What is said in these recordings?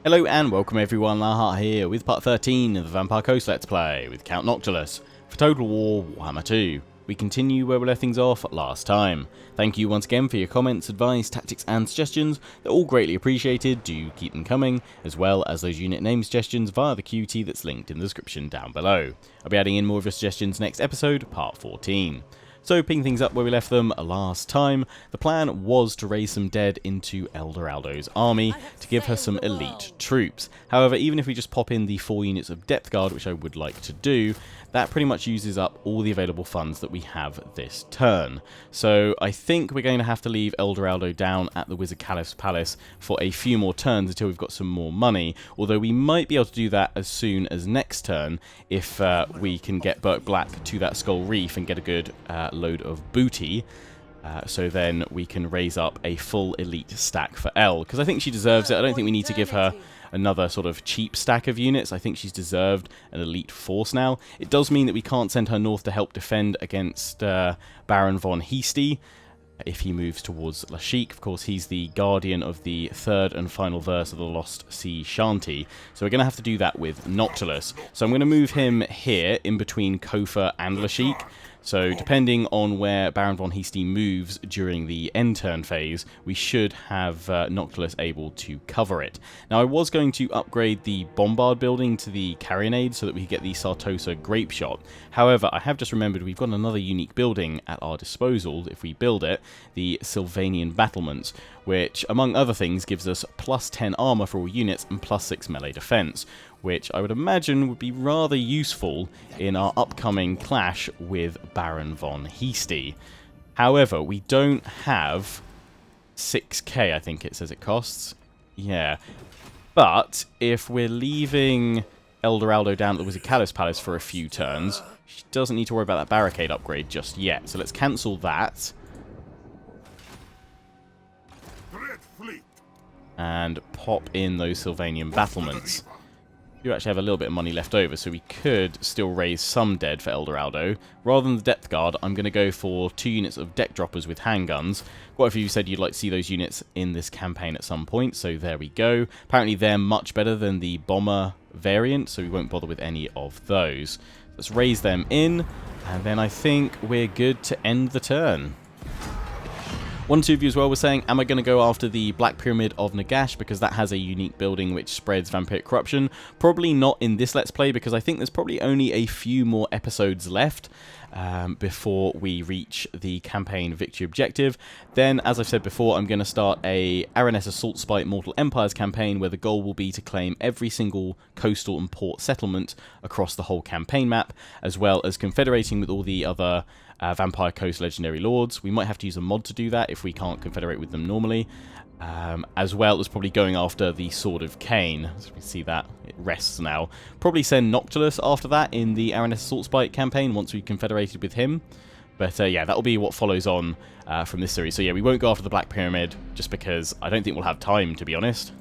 Hello and welcome everyone, Lahat here with part 13 of the Vampire Coast Let's Play with Count Noctilus for Total War Warhammer 2. We continue where we left things off last time. Thank you once again for your comments, advice, tactics and suggestions. They're all greatly appreciated, do keep them coming, as well as those unit name suggestions via the QT that's linked in the description down below. I'll be adding in more of your suggestions next episode, part 14. So, picking things up where we left them last time, the plan was to raise some dead into Eldoraldo's army to give her some elite troops. However, even if we just pop in the 4 units of depth guard, which I would like to do, that pretty much uses up all the available funds that we have this turn. So I think we're going to have to leave Eldoraldo down at the Wizard Caliph's Palace for a few more turns until we've got some more money, although we might be able to do that as soon as next turn if we can get Burke Black to that Skull Reef and get a good load of booty. So then we can raise up a full elite stack for Elle, because I think she deserves it. I don't think we need to give her another sort of cheap stack of units. I think she's deserved an elite force now. It does mean that we can't send her north to help defend against Baron von Heasty if he moves towards Lashik. Of course, he's the guardian of the third and final verse of the Lost Sea Shanty. So we're going to have to do that with Noctilus. So I'm going to move him here in between Kofa and Lashik. So depending on where Baron von Heasty moves during the end turn phase, we should have Noctilus able to cover it. Now I was going to upgrade the Bombard building to the Carronade so that we could get the Sartosa Grape Shot. However, I have just remembered we've got another unique building at our disposal if we build it, the Sylvanian Battlements, which among other things gives us plus 10 armor for all units and plus 6 melee defense, which I would imagine would be rather useful in our upcoming clash with Baron von Heasty. However, we don't have 6k, I think it says it costs. Yeah. But if we're leaving Eldoraldo down at the Wizard Caliph's Palace for a few turns, she doesn't need to worry about that barricade upgrade just yet. So let's cancel that. And pop in those Sylvanian battlements. We do actually have a little bit of money left over, so we could still raise some dead for Eldoraldo. Rather than the depth guard, I'm going to go for 2 units of deck droppers with handguns. Quite a few of you said you'd like to see those units in this campaign at some point, so there we go. Apparently they're much better than the bomber variant, so we won't bother with any of those. Let's raise them in, and then I think we're good to end the turn. One or two of you as well were saying, am I going to go after the Black Pyramid of Nagash because that has a unique building which spreads vampiric corruption? Probably not in this Let's Play because I think there's probably only a few more episodes left before we reach the campaign victory objective. Then, as I've said before, I'm going to start a Araness Assault Spite Mortal Empires campaign where the goal will be to claim every single coastal and port settlement across the whole campaign map, as well as confederating with all the other Vampire Coast Legendary Lords. We might have to use a mod to do that if we can't confederate with them normally, as well as probably going after the Sword of Cain. As we can see that, it rests now. Probably send Noctilus after that in the Araness Assault Spite campaign once we've confederated with him. But yeah, that'll be what follows on from this series. So yeah, we won't go after the Black Pyramid just because I don't think we'll have time, to be honest.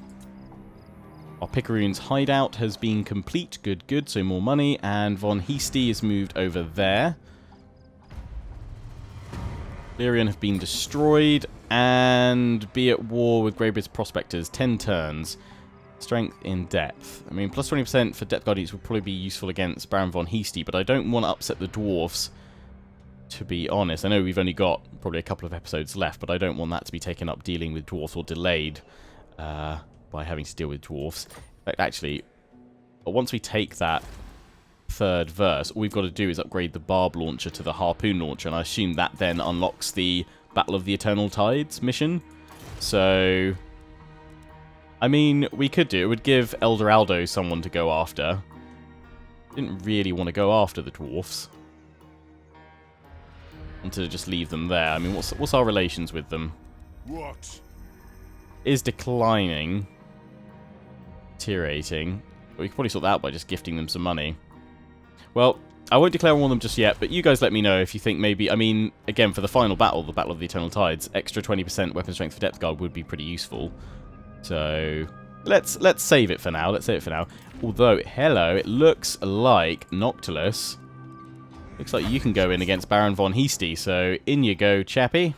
Our Picaroon's hideout has been complete. Good, good. So more money. And Von Heasty is moved over there. Lyrian have been destroyed, and be at war with Greybeard's Prospectors, 10 turns. Strength in depth. I mean, plus 20% for depth guardians would probably be useful against Baron von Heasty, but I don't want to upset the dwarfs, to be honest. I know we've only got probably a couple of episodes left, but I don't want that to be taken up dealing with dwarfs or delayed by having to deal with dwarfs. In fact, actually, once we take that third verse, all we've got to do is upgrade the barb launcher to the harpoon launcher, and I assume that then unlocks the Battle of the Eternal Tides mission. So I mean, we could do it. Would give Eldoraldo someone to go after. Didn't really want to go after the dwarfs. Wanted to just leave them there. I mean, what's our relations with them? What Is declining, deteriorating. We could probably sort that out by just gifting them some money. Well, I won't declare on them just yet, but you guys let me know if you think maybe... I mean, again, for the final battle, the Battle of the Eternal Tides, extra 20% weapon strength for depth guard would be pretty useful. So, let's save it for now. Let's save it for now. Although, hello, it looks like Noctilus. Looks like you can go in against Baron von Heasty, so in you go, chappy.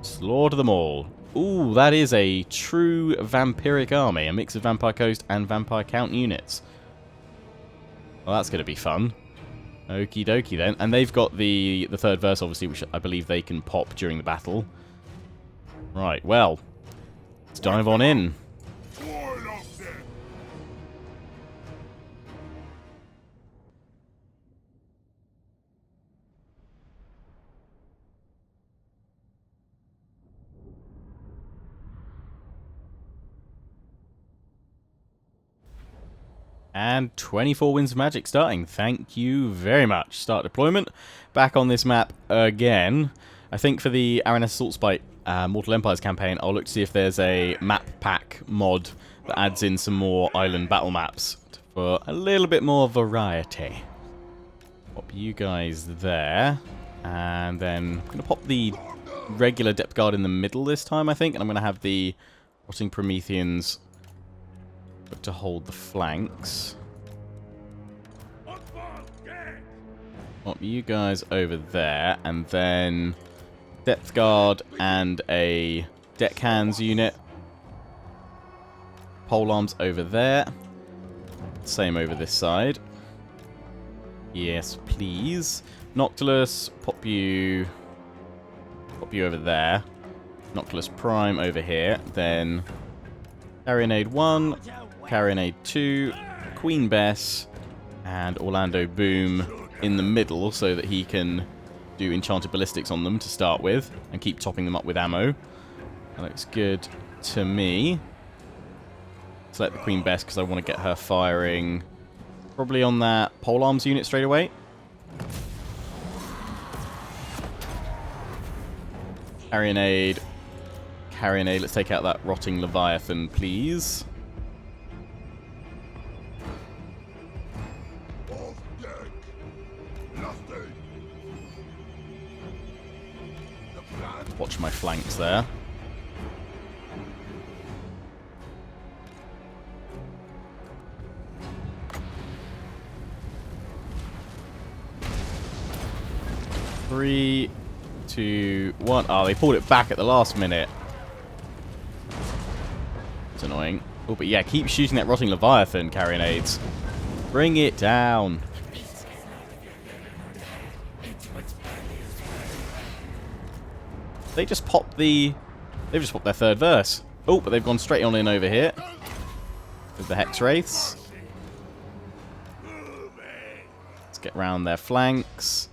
Slaughter them all. Ooh, that is a true vampiric army. A mix of Vampire Coast and Vampire Count units. Well, that's going to be fun. Okie dokie then. And they've got the third verse, obviously, which I believe they can pop during the battle. Right, well. Let's dive on in. And 24 Winds of Magic starting. Thank you very much. Start deployment. Back on this map again. I think for the Araness Assault Spite Mortal Empires campaign, I'll look to see if there's a map pack mod that adds in some more island battle maps for a little bit more variety. Pop you guys there. And then I'm going to pop the regular Depth Guard in the middle this time, I think. And I'm going to have the Rotting Prometheans to hold the flanks. Pop you guys over there, and then Depth Guard and a Deckhands unit. Pole arms over there. Same over this side. Yes, please. Noctilus, pop you over there. Noctilus Prime over here. Then Carronade 1. Carronade 2, Queen Bess, and Orlando Boom in the middle so that he can do Enchanted Ballistics on them to start with and keep topping them up with ammo. That looks good to me. Select the Queen Bess because I want to get her firing probably on that polearms unit straight away. Carronade. Let's take out that Rotting Leviathan, please. Watch my flanks there. Three, 2, 1. Oh, they pulled it back at the last minute. It's annoying. Oh, but yeah, keep shooting that Rotting Leviathan, Carronades. Bring it down. They just popped the... They've just popped their third verse. Oh, but they've gone straight on in over here. With the Hex Wraiths. Let's get round their flanks.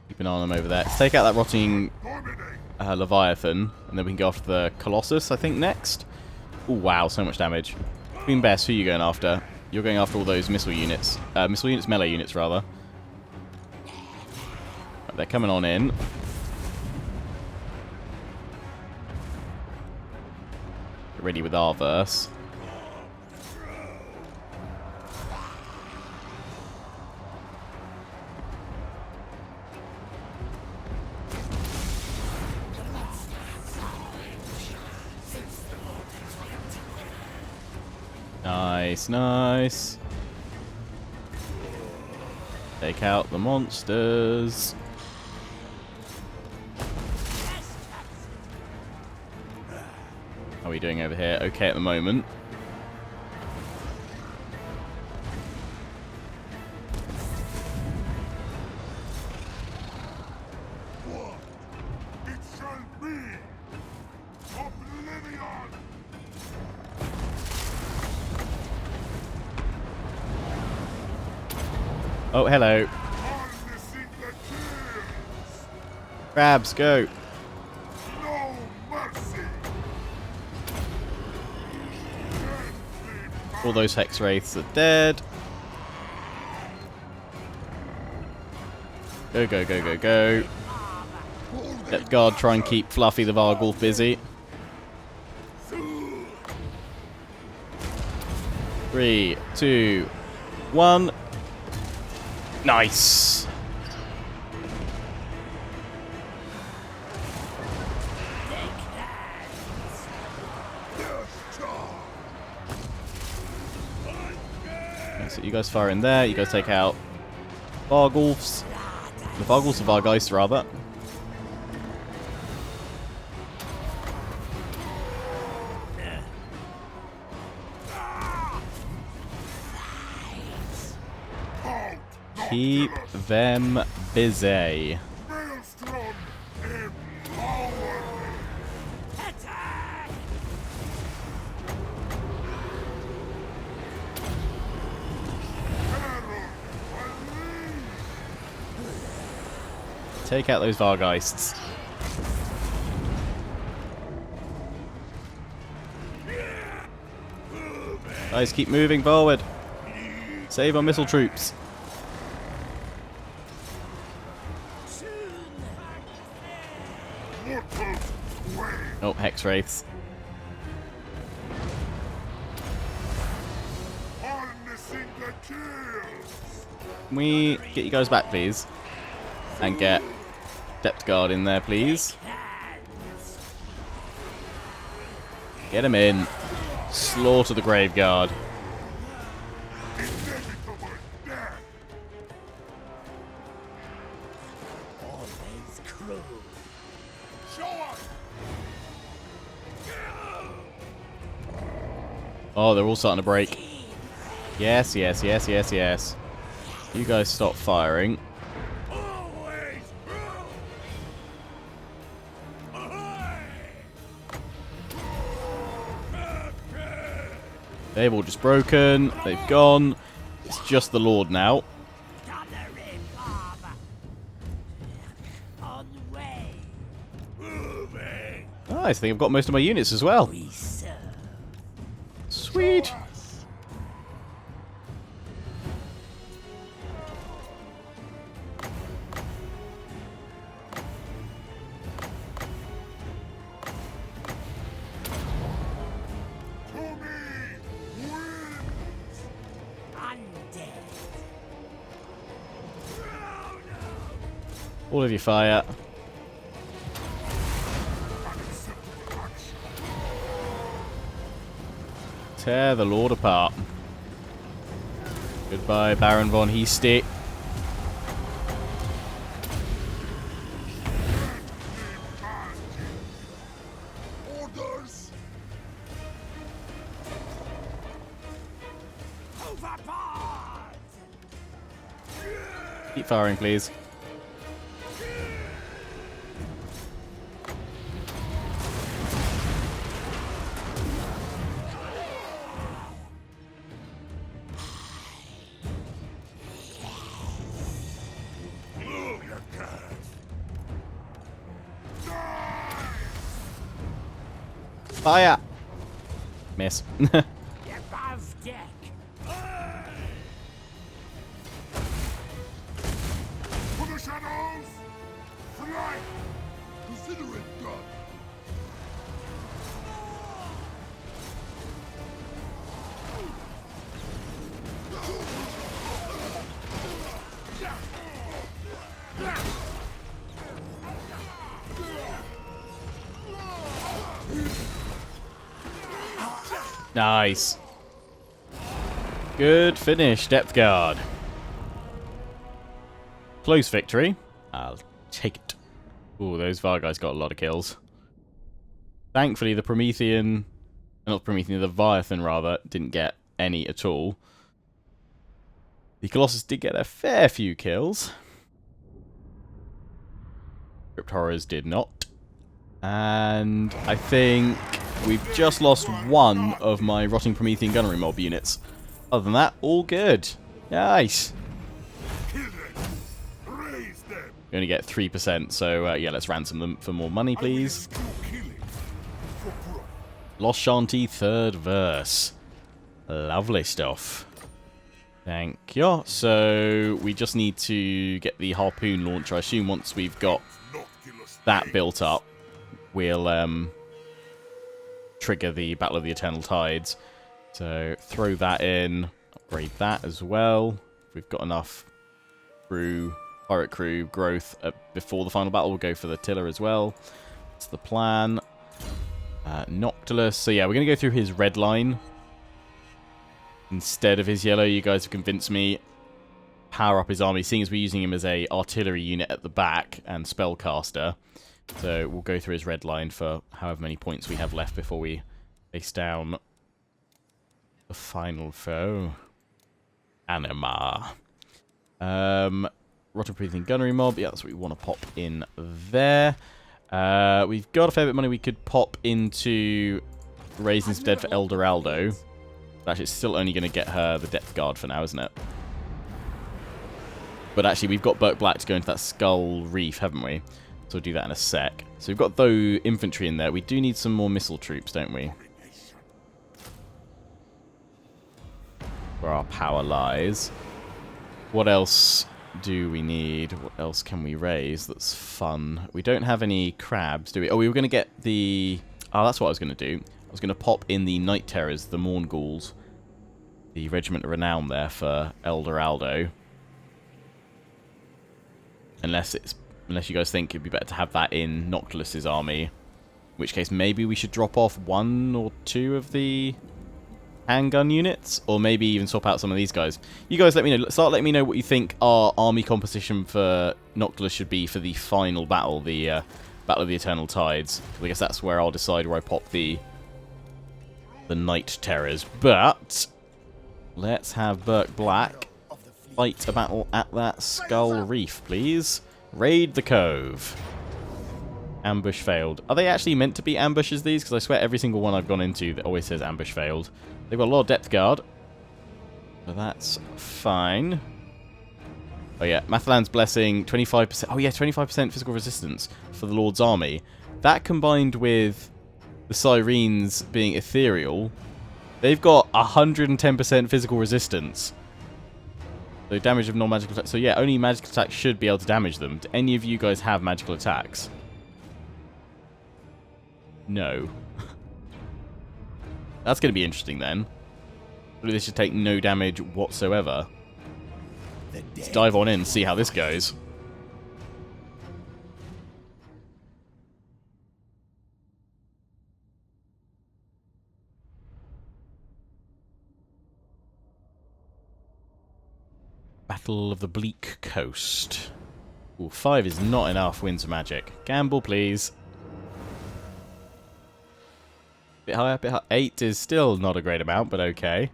Keep an eye on them over there. Let's take out that Rotting Leviathan. And then we can go after the Colossus, I think, next. Oh, wow, so much damage. Queen Bess, who are you going after? You're going after all those missile units. Melee units, rather. Right, they're coming on in. Ready with our verse. Nice, nice. Take out the monsters. How are we doing over here? Okay at the moment. Oh, hello. Crabs, go. All those Hex Wraiths are dead. Go, go, go, go, go. Depth Guard, try and keep Fluffy the Varghulf busy. 3, 2, 1. Nice. So you guys fire in there. You guys take out Varghulfs. The Varghulfs are Vargheist, rather. Keep them busy. Take out those Vargeists. Guys, keep moving forward. Save our missile troops. Oh, Hex Wraiths. Can we get you guys back, please? And get Depth Guard in there, please. Get him in. Slaughter the Grave Guard. Oh, they're all starting to break. Yes, yes, yes, yes, yes. You guys stop firing. They've all just broken. They've gone. It's just the Lord now. Nice. I think I've got most of my units as well. Sweet. All of you fire. Tear the Lord apart. Goodbye, Baron von Heesty. Keep firing, please. Fire! Miss. Above deck. For the shadows! Fly! Consider it done! Nice. Good finish, Depth Guard. Close victory. I'll take it. Ooh, those Vargeists got a lot of kills. Thankfully, the Promethean... Not Promethean, the Leviathan, rather, didn't get any at all. The Colossus did get a fair few kills. Crypt Horrors did not. And I think we've just lost one of my Rotting Promethean Gunnery Mob units. Other than that, all good. Nice. We only get 3%, so yeah, let's ransom them for more money, please. Lost Shanty, third verse. Lovely stuff. Thank you. So we just need to get the harpoon launcher. I assume once we've got that built up, we'll trigger the Battle of the Eternal Tides. So throw that in, upgrade that as well. If we've got enough pirate crew growth before the final battle, we'll go for the tiller as well. That's the plan. Noctilus. So yeah, we're going to go through his red line instead of his yellow. You guys have convinced me. Power up his army, seeing as we're using him as a artillery unit at the back and spellcaster. So we'll go through his red line for however many points we have left before we face down the final foe. Anima. Rotten breathing gunnery mob. Yeah, that's what we want to pop in there. We've got a fair bit of money we could pop into raising instead for El Dorado. But actually, it's still only going to get her the depth guard for now, isn't it? But actually, we've got Burke Black to go into that Skull Reef, haven't we? So we'll do that in a sec. So we've got though infantry in there. We do need some more missile troops, don't we? Where our power lies. What else do we need? What else can we raise that's fun? We don't have any crabs, do we? Oh, we were going to get the... Oh, that's what I was going to do. I was going to pop in the Night Terrors, the Morn Ghouls. The Regiment of Renown there for El Dorado. Unless you guys think it'd be better to have that in Noctilus's army. In which case, maybe we should drop off 1 or 2 of the handgun units, or maybe even swap out some of these guys. You guys let me know. Start letting me know what you think our army composition for Noctilus should be for the final battle, the Battle of the Eternal Tides. I guess that's where I'll decide where I pop the Night Terrors. But let's have Burke Black fight a battle at that Skull Reef, please. Raid the Cove. Ambush failed. Are they actually meant to be ambushes, these? Because I swear every single one I've gone into that always says ambush failed. They've got a lot of depth guard. So that's fine. Oh yeah, Mathalan's Blessing, 25%. Oh yeah, 25% physical resistance for the Lord's army. That combined with the Sirens being ethereal, they've got 110% physical resistance. So damage of non-magical attacks. So yeah, only magical attacks should be able to damage them. Do any of you guys have magical attacks? No. That's going to be interesting then. This should take no damage whatsoever. Let's dive on in and see how this goes. Battle of the Bleak Coast. Ooh, 5 is not enough. Winds of Magic. Gamble, please. Bit higher, bit high. 8 is still not a great amount, but okay.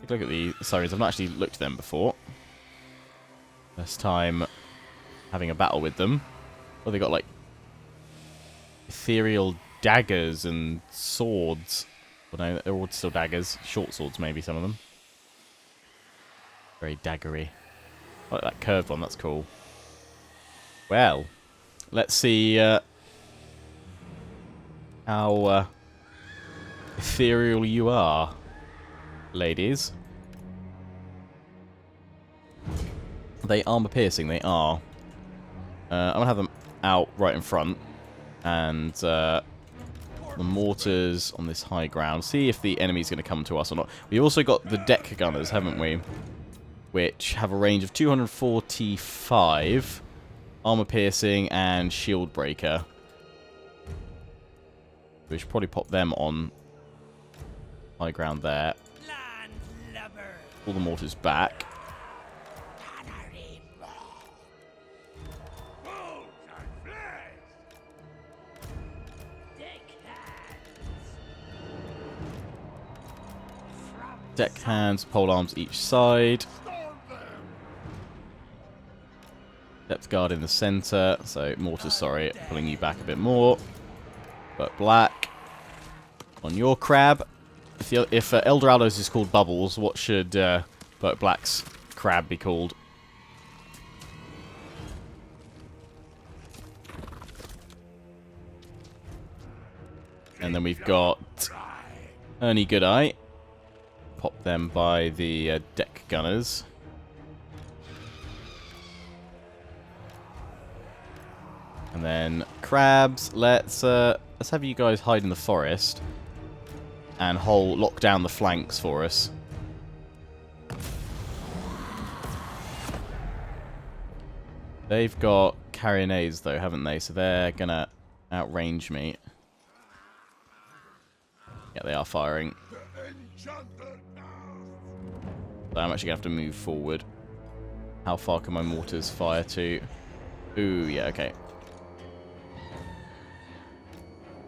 Take a look at the Sirens. I've not actually looked at them before. First time having a battle with them. Oh, they got like ethereal daggers and swords. Well, no, they're all still daggers. Short swords, maybe some of them. Very daggery. I like that curved one, that's cool. Well, let's see how ethereal you are, ladies. Are they armor piercing? They are. I'm going to have them out right in front. And the mortars on this high ground. See if the enemy's going to come to us or not. We've also got the deck gunners, haven't we? Which have a range of 245, armor piercing, and shield breaker. We should probably pop them on high ground there. Pull the mortars back. Deck hands, pole arms each side. Depth guard in the center, so mortars, sorry, pulling you back a bit more. But Black on your crab. If El Dorado's is called Bubbles, what should Burke Black's crab be called? And then we've got Ernie Goodeye. Pop them by the deck gunners. And then crabs, let's have you guys hide in the forest and lock down the flanks for us. They've got carronades though, haven't they? So they're gonna outrange me. Yeah, they are firing. So I'm actually gonna have to move forward. How far can my mortars fire to? Ooh, yeah, okay.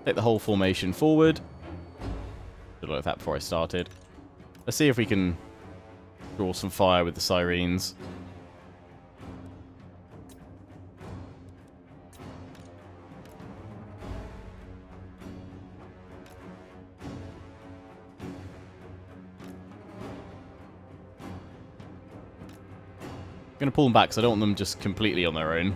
Take the whole formation forward. Should have looked at that before I started. Let's see if we can draw some fire with the sirens. I'm going to pull them back because I don't want them just completely on their own.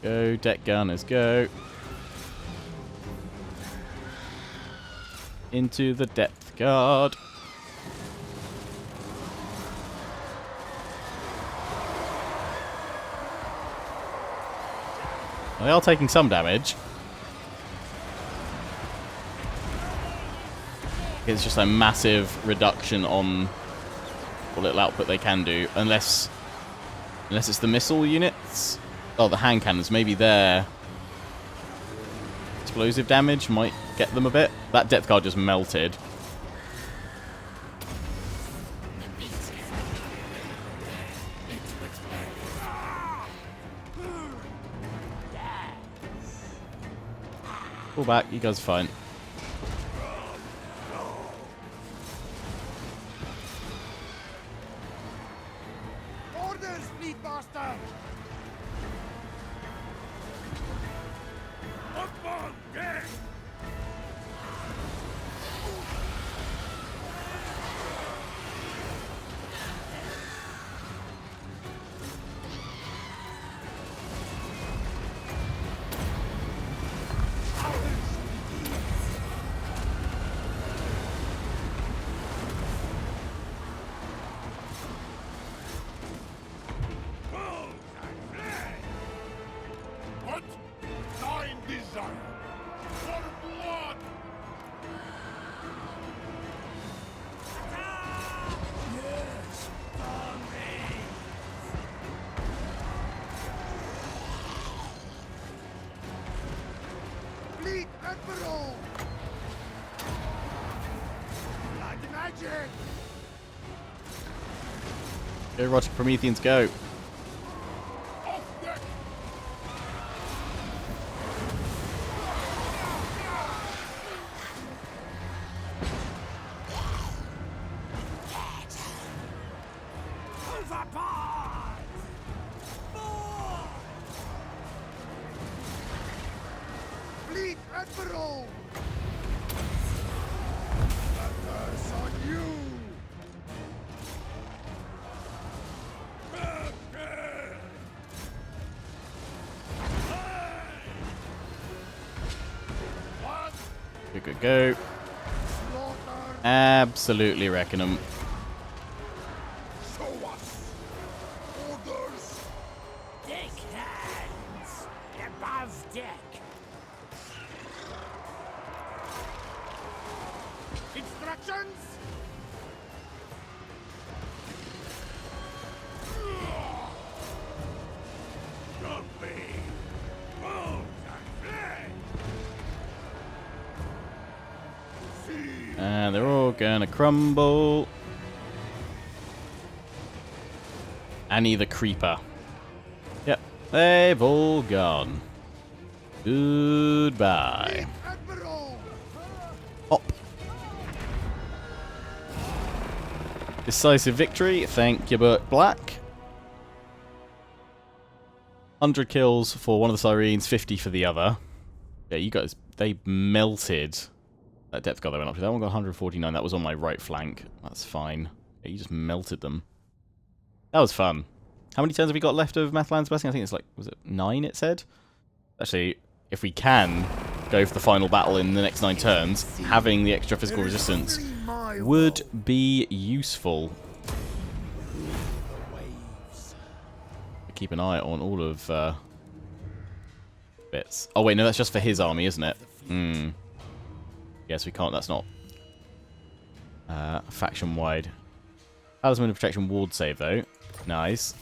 Go, deck gunners, go. Into the depth guard. They are taking some damage. It's just a massive reduction on what little output they can do, unless it's the missile units. Oh, the hand cannons. Maybe their explosive damage might get them a bit. That depth guard just melted. Pull back, you guys are fine. Orders, fleet master! Up on deck! What? Thine desire! For blood! Yes, Fleet Admiral! Blood magic! Go, Roger, Prometheans, go. Off deck! Overboard! More! Fleet Admiral! A curse on you! What? Go, go, go. Slaughter! Absolutely wrecking them. Show us! Orders! Deck hands! Above deck! Instructions! Jumping! Bones and flesh! See! And they're all gonna crumble. Annie the Creeper. Yep, they've all gone. Goodbye. Admiral! Hop. Decisive victory. Thank you, Burt Black. 100 kills for one of the Sirens, 50 for the other. Yeah, you guys, they melted that depth guard they went up to. That one got 149. That was on my right flank. That's fine. Yeah, you just melted them. That was fun. How many turns have we got left of Mathlan's Blessing? I think it's like, was it 9 it said? Actually, if we can go for the final battle in the next 9 turns, having the extra physical resistance would be useful. Keep an eye on all of bits. Oh wait, no, that's just for his army, isn't it? Hmm. Yes, we can't. That's not faction-wide. Talisman of Protection ward save though. Nice.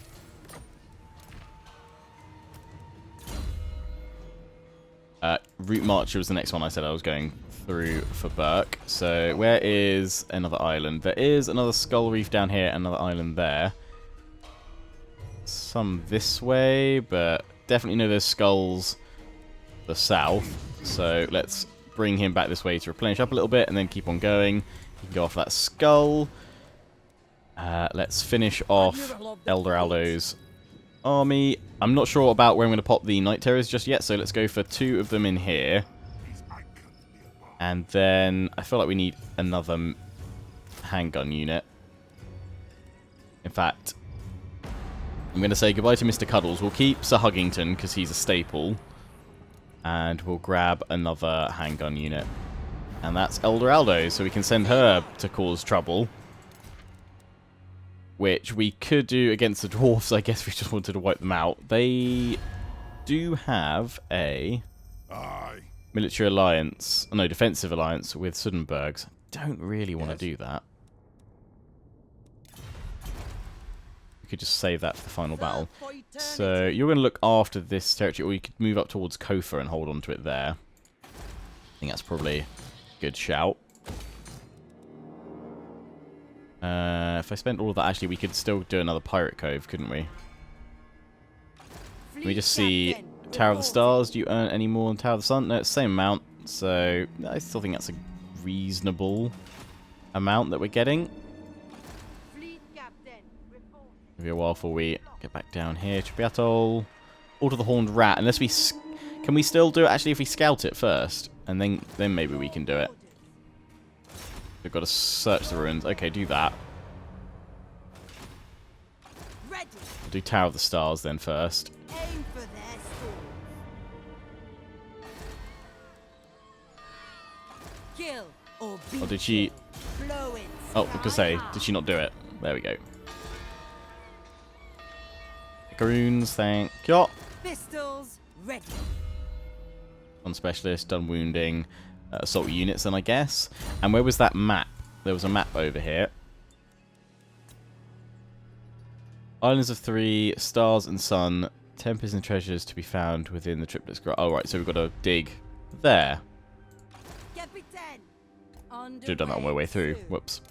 Route Marcher was the next one I said I was going through for Burke. So where is another island? There is another skull reef down here, another island there. Some this way, but definitely know there's skulls the south. So let's bring him back this way to replenish up a little bit and then keep on going. You can go off that skull. Let's finish off Elder Aldo's army. I'm not sure about where I'm going to pop the Night Terrors just yet, so let's go for 2 of them in here. And then I feel like we need another handgun unit. In fact, I'm going to say goodbye to Mr. Cuddles. We'll keep Sir Huggington because he's a staple. And we'll grab another handgun unit. And that's Elder Aldo, so we can send her to cause trouble. Which we could do against the dwarves, I guess we just wanted to wipe them out. They do have a military alliance, no, defensive alliance with Sudenburgs. Don't really want to do that. We could just save that for the final battle. So you're going to look after this territory, or you could move up towards Kofa and hold on to it there. I think that's probably a good shout. If I spent all of that, actually, we could still do another Pirate Cove, couldn't we? Can we just see Tower of the Stars? Do you earn any more than Tower of the Sun? No, it's the same amount, so I still think that's a reasonable amount that we're getting. It'll be a while before we get back down here. Tripiatol. Alter the Horned Rat. Unless we... Can we still do it, actually, if we scout it first? And then maybe we can do it. We've got to search the ruins. Okay, do that. We'll do Tower of the Stars then first. Oh, did she... Oh, I was going to say, did she not do it? There we go. Runes, thank you. Pistols ready. On specialist, done wounding. Assault units then, I guess. And where was that map? There was a map over here. Islands of 3, Stars and Sun, Tempest and treasures to be found within the triplets. Oh, right, so we've got to dig there. Should have done that on my way through. Whoops.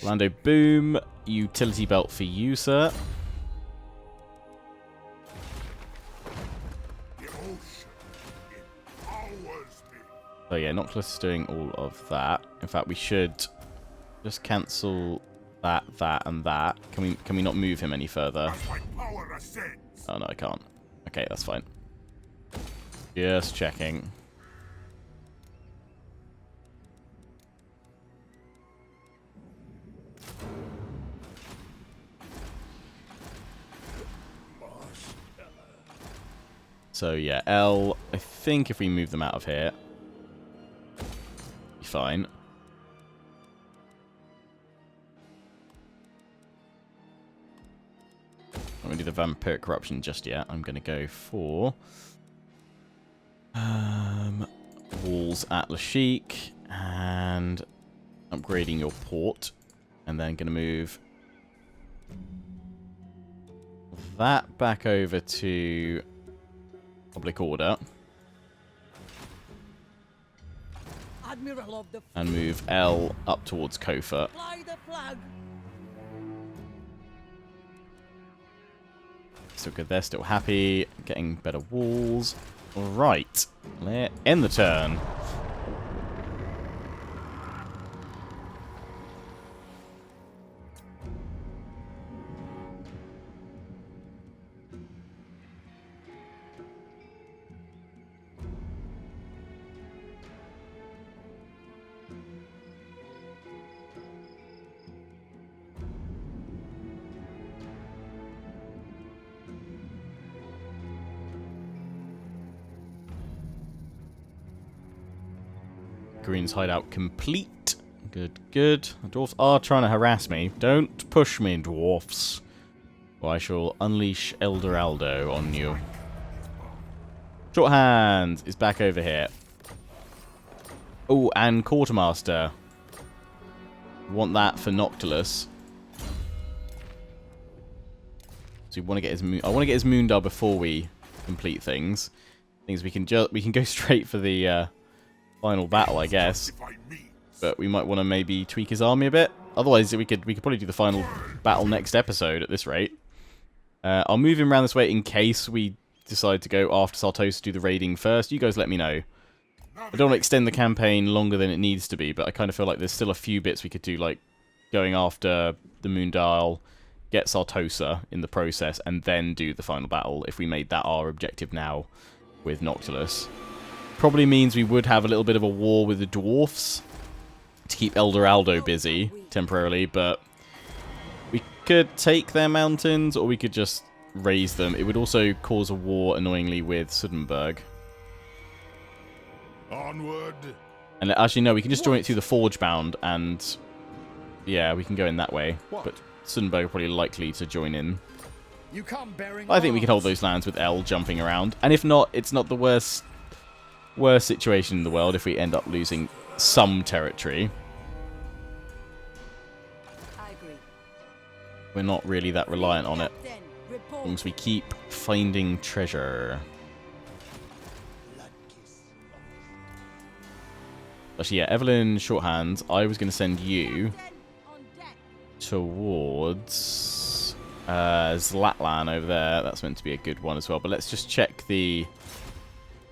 Orlando Boom, utility belt for you, sir. So yeah, Noctilus is doing all of that. In fact, we should just cancel that, and that. Can we not move him any further? Oh no, I can't. Okay, that's fine. Just checking. So yeah, L, I think if we move them out of here, be fine. I'm going to do the Vampiric Corruption just yet. I'm going to go for walls at Lashik and upgrading your port. And then going to move that back over to Public Order. And move L up towards Kofa. Still good there, still happy. Getting better walls. Alright. Let's end the turn. Green's hideout complete. Good, good. The dwarfs are trying to harass me. Don't push me, dwarfs. Or I shall unleash Elder Aldo on you. Shorthand is back over here. Oh, and Quartermaster. Want that for Noctilus. So you want to get his moon. I want to get his Moondar before we complete things. Things we can go straight for the final battle, I guess. But we might want to maybe tweak his army a bit. Otherwise, we could probably do the final battle next episode at this rate. I'll move him around this way in case we decide to go after Sartos to do the raiding first. You guys let me know. I don't want to extend the campaign longer than it needs to be, but I kind of feel like there's still a few bits we could do, like going after the Moondial, get Sartosa in the process, and then do the final battle if we made that our objective now with Noctilus. Probably means we would have a little bit of a war with the dwarfs to keep Eldoraldo busy temporarily, but we could take their mountains or we could just raise them. It would also cause a war, annoyingly, with Sudenburg. Onward. And actually, no, we can just join it through the Forge Bound, and yeah, we can go in that way. But Sudenburg are probably likely to join in. You come bearing I think we can hold those lands with L jumping around. And if not, it's not the worst situation in the world if we end up losing some territory. I agree. We're not really that reliant on it. Captain, As report. long as we keep finding treasure. Actually, yeah, Evelyn Shorthand, I was going to send you Captain, on deck. towards Zlatlan over there. That's meant to be a good one as well. But let's just check the...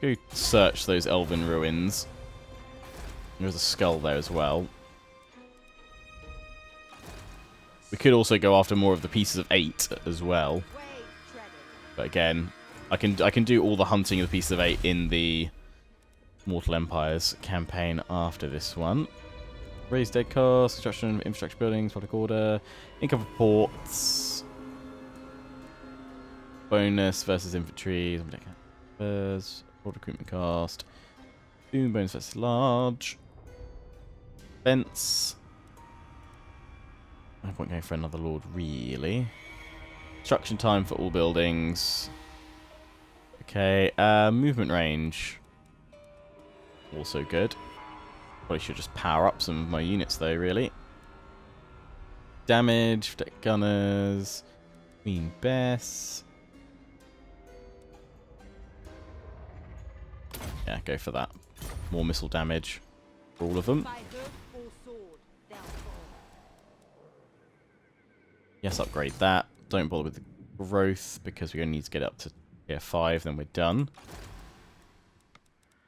Go search those elven ruins. There's a skull there as well. We could also go after more of the pieces of 8 as well. Way treaded. But again, I can do all the hunting of the pieces of 8 in the Mortal Empires campaign after this one. Raise dead costs, construction, infrastructure buildings, public order, income reports, bonus versus infantry, recruitment cost, boom bonus versus large, fence. No point going for another lord, really. Construction time for all buildings. Okay, movement range. Also good. Probably should just power up some of my units though, really. Damage, deck gunners, Queen Bess. Yeah, go for that. More missile damage for all of them. By hook or sword, they'll fall. Yes, upgrade that. Don't bother with the growth because we only need to get up to tier 5, then we're done.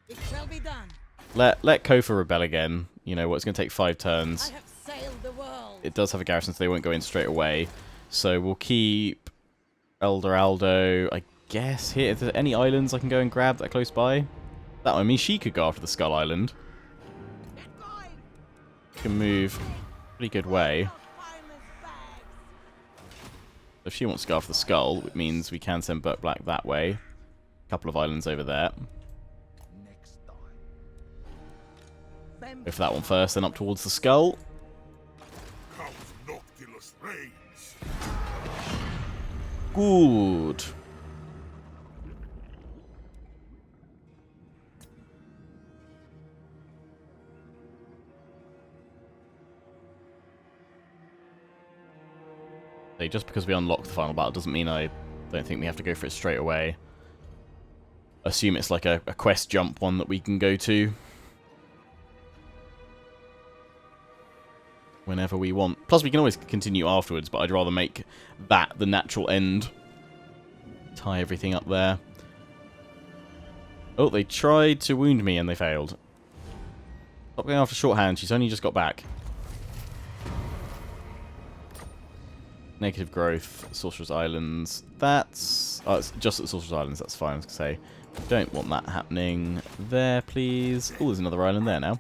It shall be done. Let Kofa rebel again. You know what? It's going to take 5 turns. I have sailed the world. It does have a garrison, so they won't go in straight away. So we'll keep Eldoraldo, I guess. Here, if there's any islands I can go and grab that are close by. That one, I mean, she could go after the Skull Island. She can move a pretty good way. If she wants to go after the Skull, it means we can send Burt Black that way. A couple of islands over there. Go for that one first, then up towards the Skull. Count Noctilus reigns. Good. So just because we unlock the final battle doesn't mean I don't think we have to go for it straight away. Assume it's like a quest jump one that we can go to whenever we want. Plus we can always continue afterwards, but I'd rather make that the natural end. Tie everything up there. Oh, they tried to wound me and they failed. Stop going after Shorthand, she's only just got back. Negative growth, Sorcerer's Islands. That's... Oh, it's just at the Sorcerer's Islands, that's fine, I was going to say. Don't want that happening there, please. Oh, there's another island there now.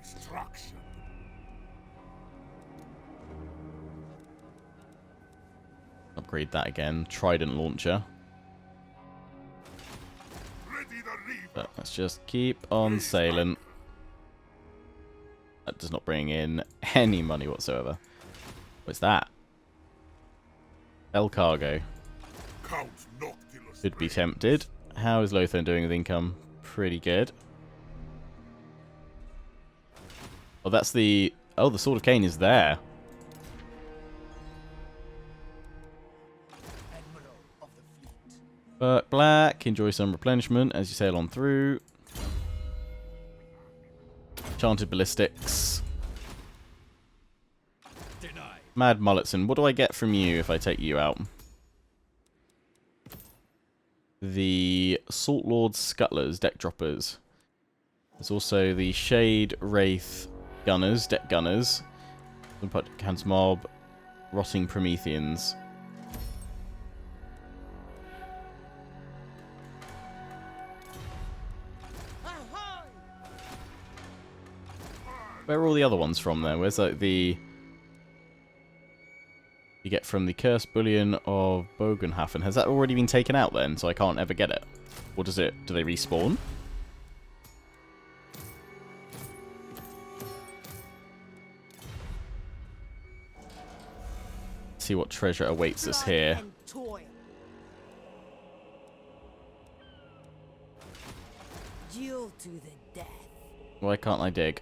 Upgrade that again. Trident launcher. But let's just keep on sailing. That does not bring in any money whatsoever. What's that? El Cargo. Could be tempted. How is Lothar doing with income? Pretty good. Oh, that's the... Oh, the Sword of Cain is there. But Black, enjoy some replenishment as you sail on through. Enchanted ballistics. Denied. Mad Mulletsson, what do I get from you if I take you out? The Salt Lord Scuttlers, deck droppers. There's also the Shade Wraith Gunners, deck gunners. Can's Mob, Rotting Prometheans. Where are all the other ones from there? Where's like the... You get from the Cursed Bullion of Bogenhafen. Has that already been taken out then, so I can't ever get it? Or does it... Do they respawn? Let's see what treasure awaits us here. Duel to the death. Why can't I dig?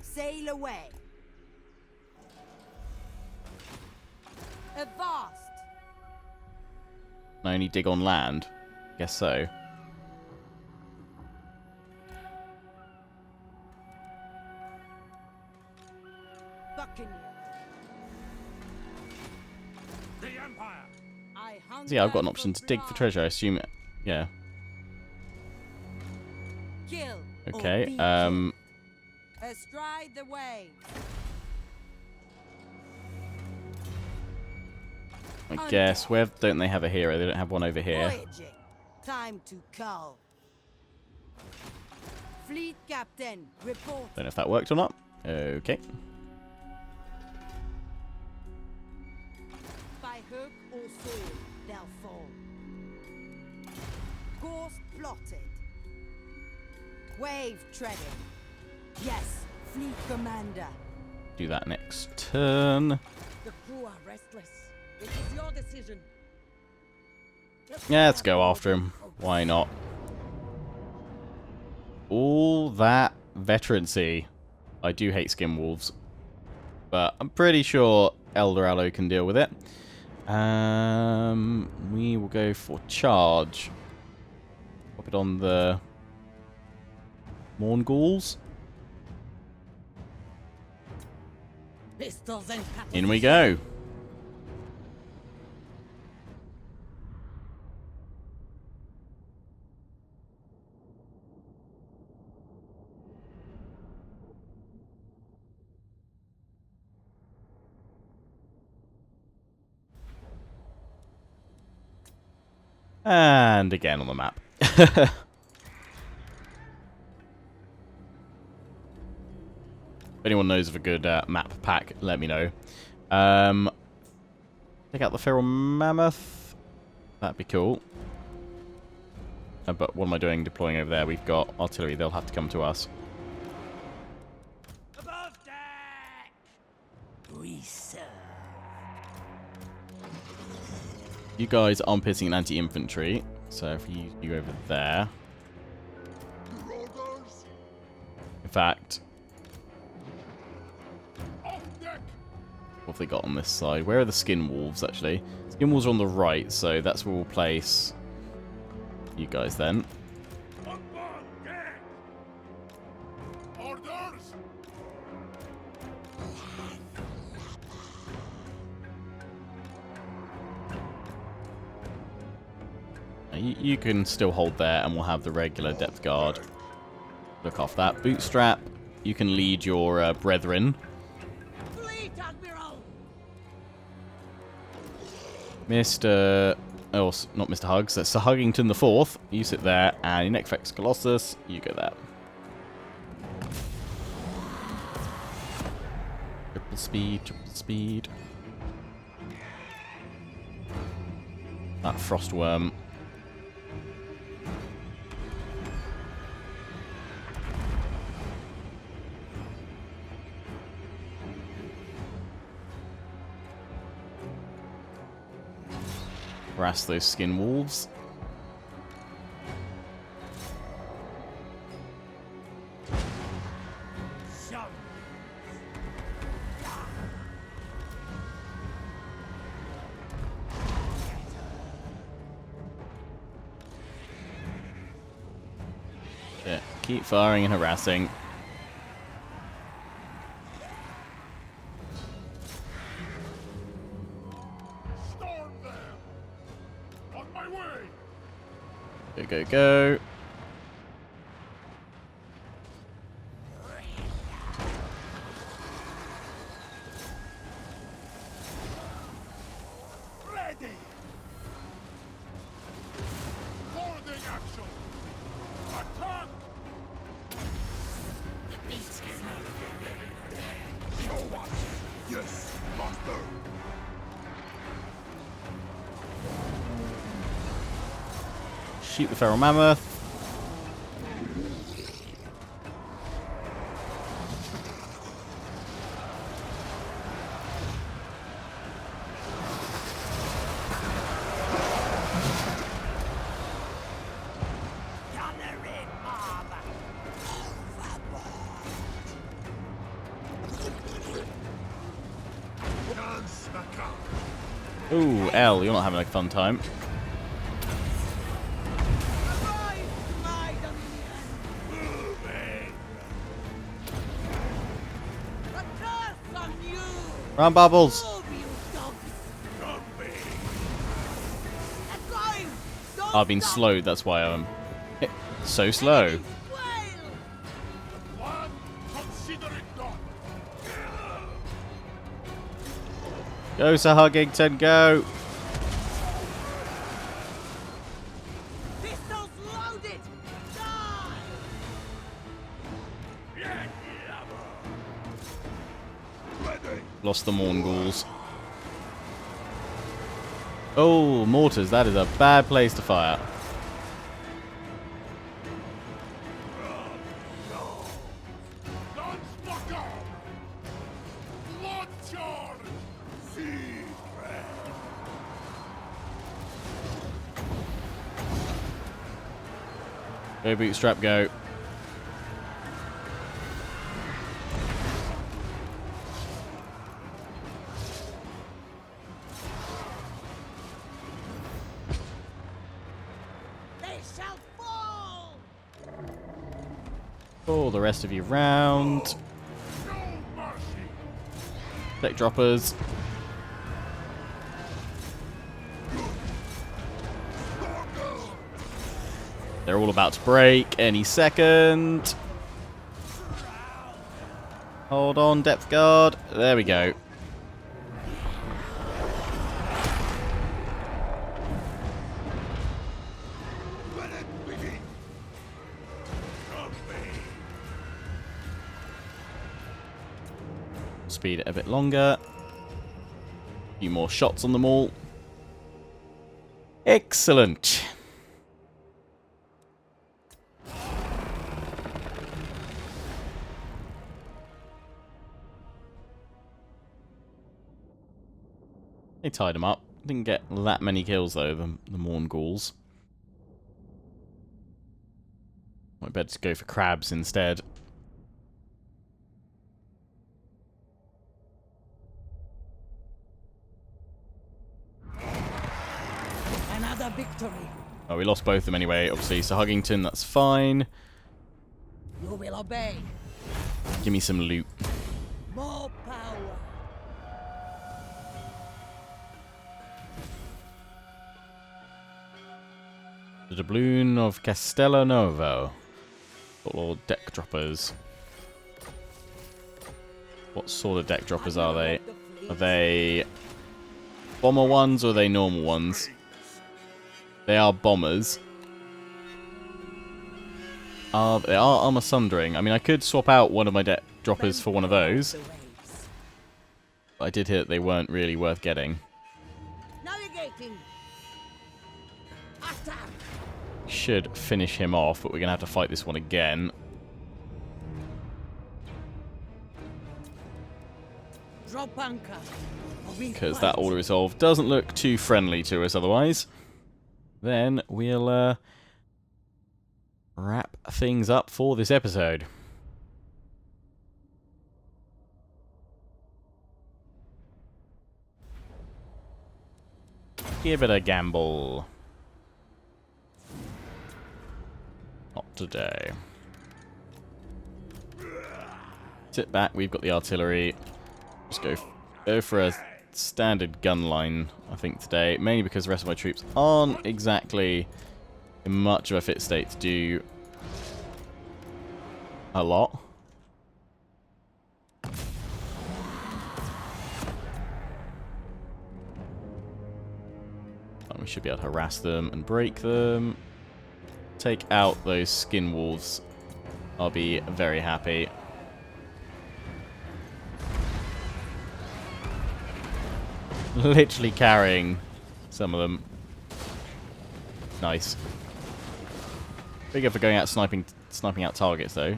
Sail away. Avast. Can I only dig on land? Guess so. Buccaneer. The Empire. I hunger So yeah, I've got an option for to dig for blood. treasure, I assume it. Yeah. Kill or Okay, be um... killed. Astride the way. I guess, where don't they have a hero? They don't have one over here. Voyaging. Time to cull. Fleet captain, report. Don't know if that worked or not. Okay. By hook or sword, they'll fall. Course plotted. Wave treading. Yes, fleet commander. Do that next turn. The crew are restless. It is your decision. Yeah, let's go after him. Why not? All that veterancy. I do hate skin wolves, but I'm pretty sure Elder Aloe can deal with it. We will go for charge. Pop it on the Morn Ghouls. Pistols and In we go. And again on the map. If anyone knows of a good map pack, let me know. Take out the Feral Mammoth. That'd be cool. But what am I doing deploying over there? We've got artillery. They'll have to come to us. Above deck. We serve. You guys are pissing an anti-infantry. So if you over there. Orders. In fact, Off deck. what have they got on this side? Where are the skin wolves, actually? Skin wolves are on the right, so that's where we'll place you guys then. On deck. Orders. You can still hold there, and we'll have the regular depth guard look off that. Bootstrap, you can lead your brethren. Fleet admiral. Mr. Oh, not Mr. Hugs. That's Sir Huggington the Fourth. You sit there, and your Necfex Colossus, you go there. Triple speed, triple speed. That Frostworm. Harass those skin wolves. Yeah, keep firing and harassing. Go, go, go. Ready. Holding action. Attack. Show us. Yes, master. Shoot the feral mammoth. Ooh, L, you're not having a fun time. Run, Bubbles! I've been slowed, that's why I'm so slow. Consider it done. Go, Sir Huggington, go! Pistols loaded! Die! Ready. Lost the Morngulls. Oh, mortars, that is a bad place to fire. Launch bucker. Blood charge. Sea threat. Go, Bootstrap, go. They shall fall! Pull the rest of you round. No mercy. Deck droppers. They're all about to break any second. Hold on, depth guard. There we go. Let it begin. Speed it a bit longer. A few more shots on them all. Excellent. They tied him up. Didn't get that many kills though, the Morngulls. Might better go for crabs instead. Another victory. Oh, we lost both of them anyway, obviously. So Huggington, that's fine. You will obey. Give me some loot. More power. The doubloon of Castellanovo. Or deck droppers. What sort of deck droppers are they? Are they bomber ones or are they normal ones? They are bombers. They are armor sundering. I mean, I could swap out one of my deck droppers for one of those. But I did hear that they weren't really worth getting. Navigating. Attack. Should finish him off, but we're going to have to fight this one again. Drop anchor. Because that auto resolve doesn't look too friendly to us otherwise. Then we'll wrap things up for this episode. Give it a gamble. Not today. Sit back, we've got the artillery. Just go for a standard gun line, I think, today. Mainly because the rest of my troops aren't exactly in much of a fit state to do a lot. We should be able to harass them and break them. Take out those skin wolves. I'll be very happy. Literally carrying some of them. Nice. Bigger for going out sniping out targets though.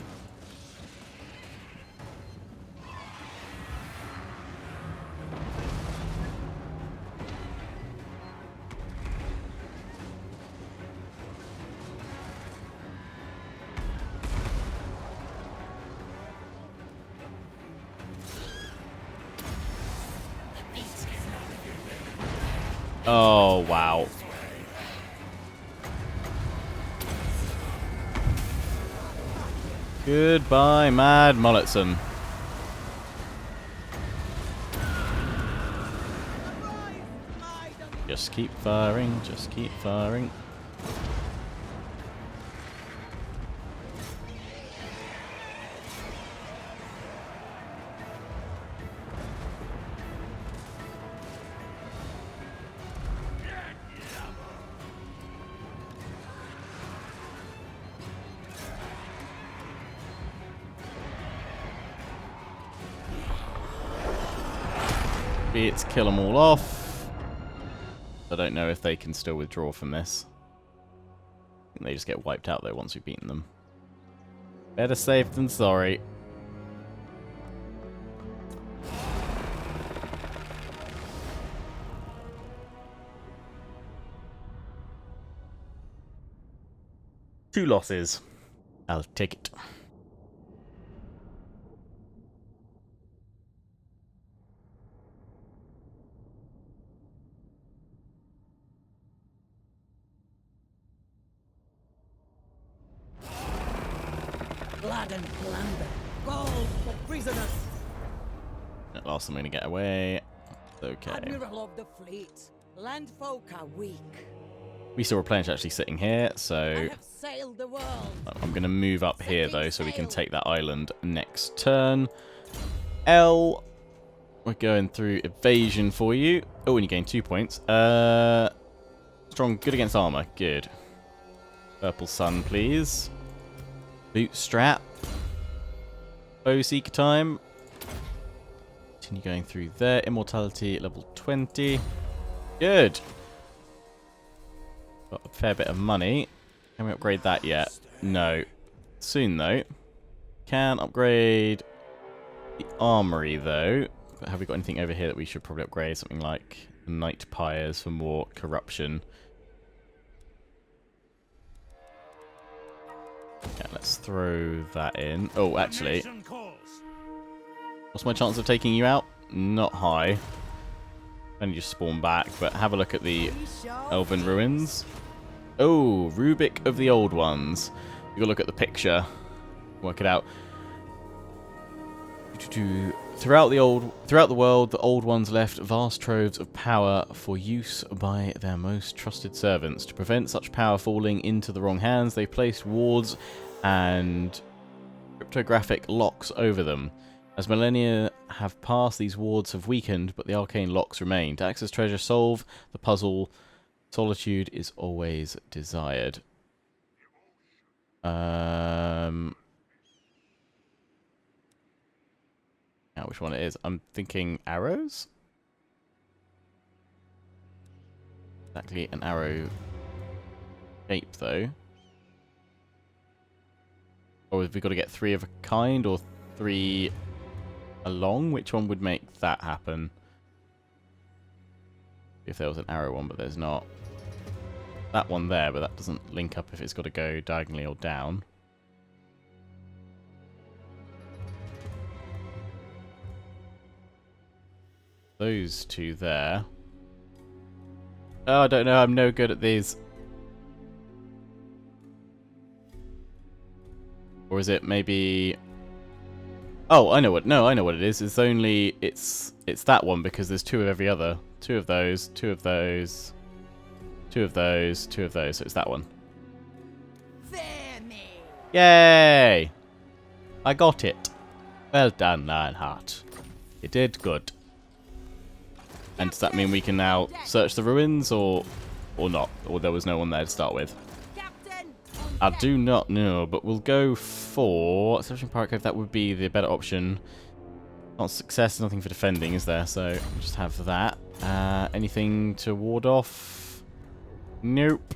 Oh, wow. Goodbye, Mad Mulletsson. Just keep firing, just keep firing. It's kill them all off. I don't know if they can still withdraw from this. I think they just get wiped out though once we've beaten them. Better safe than sorry. Two losses. I'll take it. Blood and plunder. Gold for prisoners. At last I'm going to get away. Okay. Admiral of the fleet. Landfolk are weak. We saw replenish actually sitting here, I so have sailed the world. I'm going to move up here though so we can take that island next turn. L, we're going through evasion for you. Oh, and you gain 2 points. Strong, good against armor, good. Purple sun, please. Bootstrap. Bow seeker time. Continue going through there. Immortality level 20. Good. Got a fair bit of money. Can we upgrade that yet? No. Soon though. Can upgrade the armory though. Have we got anything over here that we should probably upgrade? Something like Night Pyres for more corruption. Okay, let's throw that in. Oh, actually. What's my chance of taking you out? Not high. Only just spawn back, but have a look at the Elven Ruins. Oh, Rubik of the Old Ones. You gotta look at the picture. Work it out. Throughout the world, the Old Ones left vast troves of power for use by their most trusted servants. To prevent such power falling into the wrong hands, they placed wards and cryptographic locks over them. As millennia have passed, these wards have weakened, but the arcane locks remain. To access treasure, solve the puzzle. Solitude is always desired. Now, which one it is? I'm thinking arrows? Exactly an arrow shape, though. Or have we got to get 3 of a kind, or 3 along? Which one would make that happen? If there was an arrow one, but there's not. That one there, but that doesn't link up if it's got to go diagonally or down. Those 2 there. Oh, I don't know. I'm no good at these. Or is it maybe Oh, I know what. No, I know what it is. It's only it's that one because there's two of every other. Two of those. Two of those. Two of those. Two of those. So it's that one. Yay! I got it. Well done, Lionheart. You did good. And does that mean we can now search the ruins, or not? Or there was no one there to start with? I do not know, but we'll go for searching Pirate Cove. That would be the better option. Not success, nothing for defending, is there? So we'll just have that. Anything to ward off? Nope.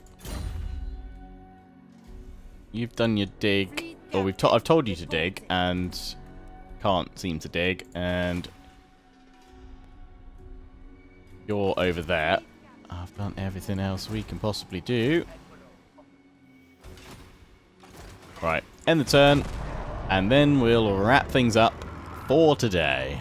You've done your dig, or I've told you to dig, and can't seem to dig, and you're over there. I've done everything else we can possibly do. Right, end the turn, and then we'll wrap things up for today.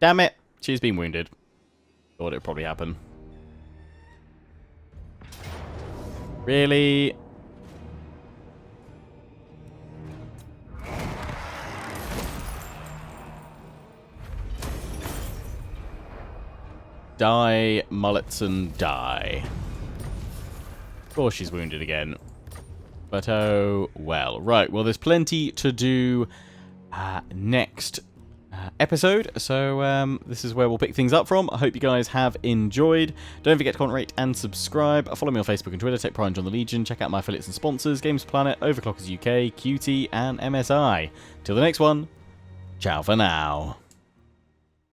Damn it! She's been wounded. Thought it'd probably happen. Really? Die, Mulletsson, die. Of course she's wounded again. But oh well. Right, well there's plenty to do next episode, so this is where we'll pick things up from. I hope you guys have enjoyed. Don't forget to comment, rate, and subscribe. Follow me on Facebook and Twitter, take pride in John the Legion. Check out my affiliates and sponsors, Games Planet, Overclockers UK, QT, and MSI. Till the next one, ciao for now.